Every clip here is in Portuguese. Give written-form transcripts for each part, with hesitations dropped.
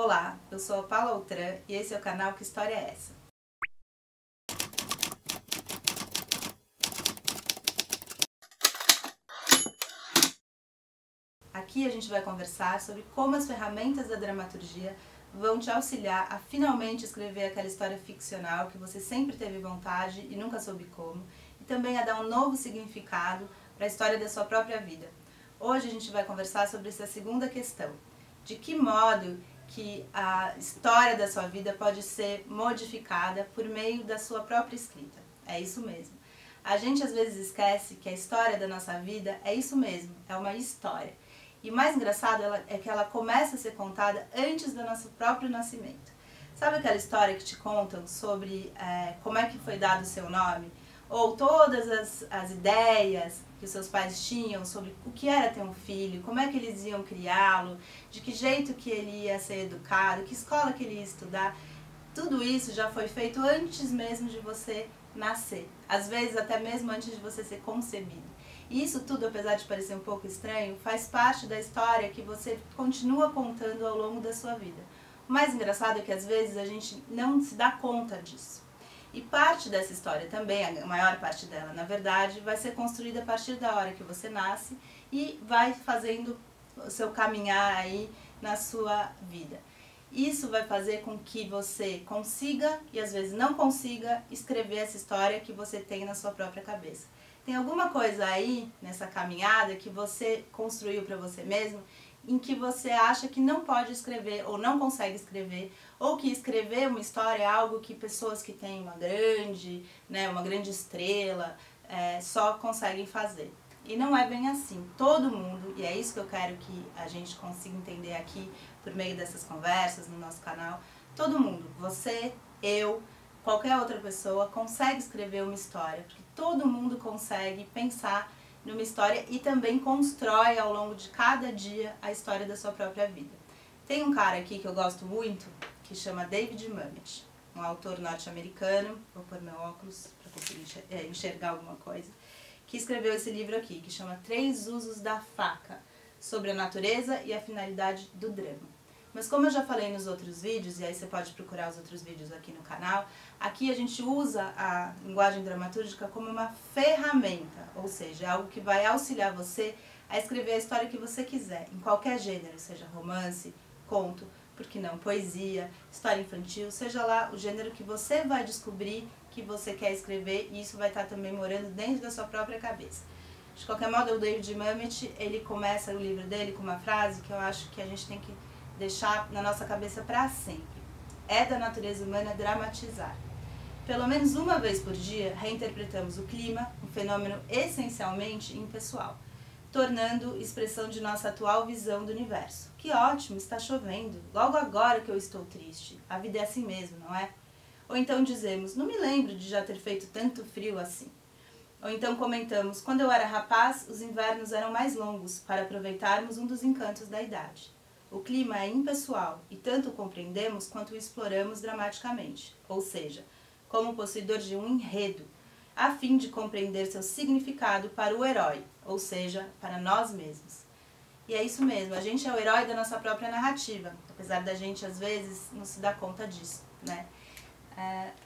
Olá, eu sou a Paula Outram e esse é o canal Que História é Essa? Aqui a gente vai conversar sobre como as ferramentas da dramaturgia vão te auxiliar a finalmente escrever aquela história ficcional que você sempre teve vontade e nunca soube como, e também a dar um novo significado para a história da sua própria vida. Hoje a gente vai conversar sobre essa segunda questão: de que modo que a história da sua vida pode ser modificada por meio da sua própria escrita. É isso mesmo. A gente às vezes esquece que a história da nossa vida é isso mesmo, é uma história. E o mais engraçado é que ela começa a ser contada antes do nosso próprio nascimento. Sabe aquela história que te contam sobre como é que foi dado o seu nome? Ou todas as ideias que os seus pais tinham sobre o que era ter um filho, como é que eles iam criá-lo, de que jeito que ele ia ser educado, que escola que ele ia estudar. Tudo isso já foi feito antes mesmo de você nascer. Às vezes até mesmo antes de você ser concebido. E isso tudo, apesar de parecer um pouco estranho, faz parte da história que você continua contando ao longo da sua vida. O mais engraçado é que às vezes a gente não se dá conta disso. E parte dessa história também, a maior parte dela, na verdade, vai ser construída a partir da hora que você nasce e vai fazendo o seu caminhar aí na sua vida. Isso vai fazer com que você consiga, e às vezes não consiga, escrever essa história que você tem na sua própria cabeça. Tem alguma coisa aí, nessa caminhada, que você construiu para você mesmo, em que você acha que não pode escrever, ou não consegue escrever, ou que escrever uma história é algo que pessoas que têm uma grande estrela, só conseguem fazer. E não é bem assim. Todo mundo, e é isso que eu quero que a gente consiga entender aqui, por meio dessas conversas no nosso canal, todo mundo, você, eu, qualquer outra pessoa, consegue escrever uma história, porque todo mundo consegue pensar numa história e também constrói ao longo de cada dia a história da sua própria vida. Tem um cara aqui que eu gosto muito, que chama David Mamet, um autor norte-americano, vou pôr meu óculos para conseguir enxergar alguma coisa, que escreveu esse livro aqui, que chama 3 Usos da Faca, sobre a natureza e a finalidade do drama. Mas como eu já falei nos outros vídeos, e aí você pode procurar os outros vídeos aqui no canal, aqui a gente usa a linguagem dramatúrgica como uma ferramenta, ou seja, algo que vai auxiliar você a escrever a história que você quiser, em qualquer gênero, seja romance, conto, por que não, poesia, história infantil, seja lá o gênero que você vai descobrir que você quer escrever, e isso vai estar também morando dentro da sua própria cabeça. De qualquer modo, o David Mamet, ele começa o livro dele com uma frase que eu acho que a gente tem que deixar na nossa cabeça para sempre. É da natureza humana dramatizar. Pelo menos uma vez por dia, reinterpretamos o clima, um fenômeno essencialmente impessoal, tornando expressão de nossa atual visão do universo. Que ótimo, está chovendo, logo agora que eu estou triste. A vida é assim mesmo, não é? Ou então dizemos, não me lembro de já ter feito tanto frio assim. Ou então comentamos, quando eu era rapaz, os invernos eram mais longos, para aproveitarmos um dos encantos da idade. O clima é impessoal e tanto o compreendemos quanto o exploramos dramaticamente, ou seja, como possuidor de um enredo, a fim de compreender seu significado para o herói, ou seja, para nós mesmos. E é isso mesmo, a gente é o herói da nossa própria narrativa, apesar da gente às vezes não se dar conta disso, né?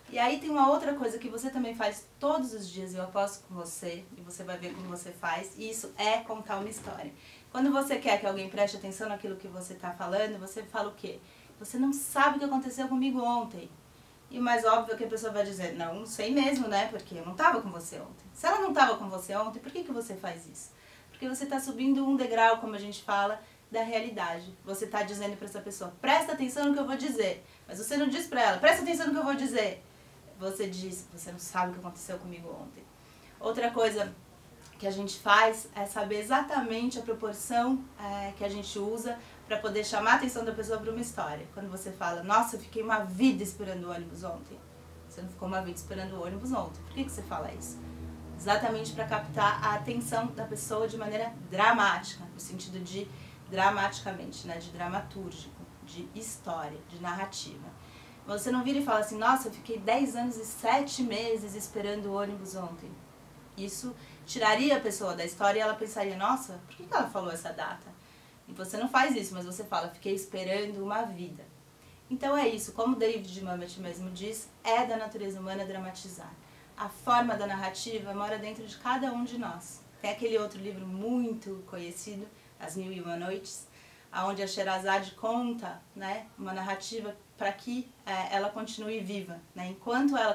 E aí tem uma outra coisa que você também faz todos os dias, eu aposto com você, e você vai ver como você faz, e isso é contar uma história. Quando você quer que alguém preste atenção naquilo que você está falando, você fala o quê? Você não sabe o que aconteceu comigo ontem. E o mais óbvio é que a pessoa vai dizer, não sei mesmo, né, porque eu não estava com você ontem. Se ela não estava com você ontem, por que você faz isso? Porque você está subindo um degrau, como a gente fala, da realidade. Você está dizendo para essa pessoa, presta atenção no que eu vou dizer. Mas você não diz para ela, presta atenção no que eu vou dizer. Você diz, você não sabe o que aconteceu comigo ontem. Outra coisa que a gente faz é saber exatamente a proporção que a gente usa para poder chamar a atenção da pessoa para uma história. Quando você fala, nossa, eu fiquei uma vida esperando o ônibus ontem. Você não ficou uma vida esperando o ônibus ontem. Por que você fala isso? Exatamente para captar a atenção da pessoa de maneira dramática, no sentido de dramaticamente, né, de dramatúrgico, de história, de narrativa. Você não vira e fala assim, nossa, eu fiquei 10 anos e 7 meses esperando o ônibus ontem. Isso tiraria a pessoa da história e ela pensaria, nossa, por que ela falou essa data? E você não faz isso, mas você fala, fiquei esperando uma vida. Então é isso, como David Mamet mesmo diz, é da natureza humana dramatizar. A forma da narrativa mora dentro de cada um de nós. Tem aquele outro livro muito conhecido, As Mil e Uma Noites, onde a Sherazade conta, né, uma narrativa para que ela continue viva. Né? Enquanto ela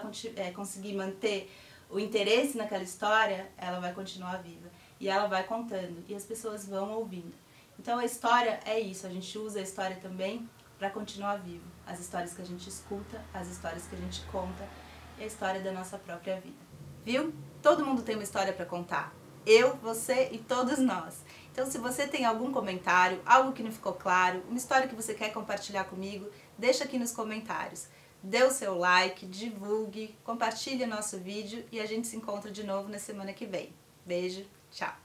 conseguir manter o interesse naquela história, ela vai continuar viva. E ela vai contando, e as pessoas vão ouvindo. Então a história é isso, a gente usa a história também para continuar vivo. As histórias que a gente escuta, as histórias que a gente conta, e a história da nossa própria vida. Viu? Todo mundo tem uma história para contar. Eu, você e todos nós. Então se você tem algum comentário, algo que não ficou claro, uma história que você quer compartilhar comigo, deixa aqui nos comentários. Dê o seu like, divulgue, compartilhe o nosso vídeo e a gente se encontra de novo na semana que vem. Beijo, tchau!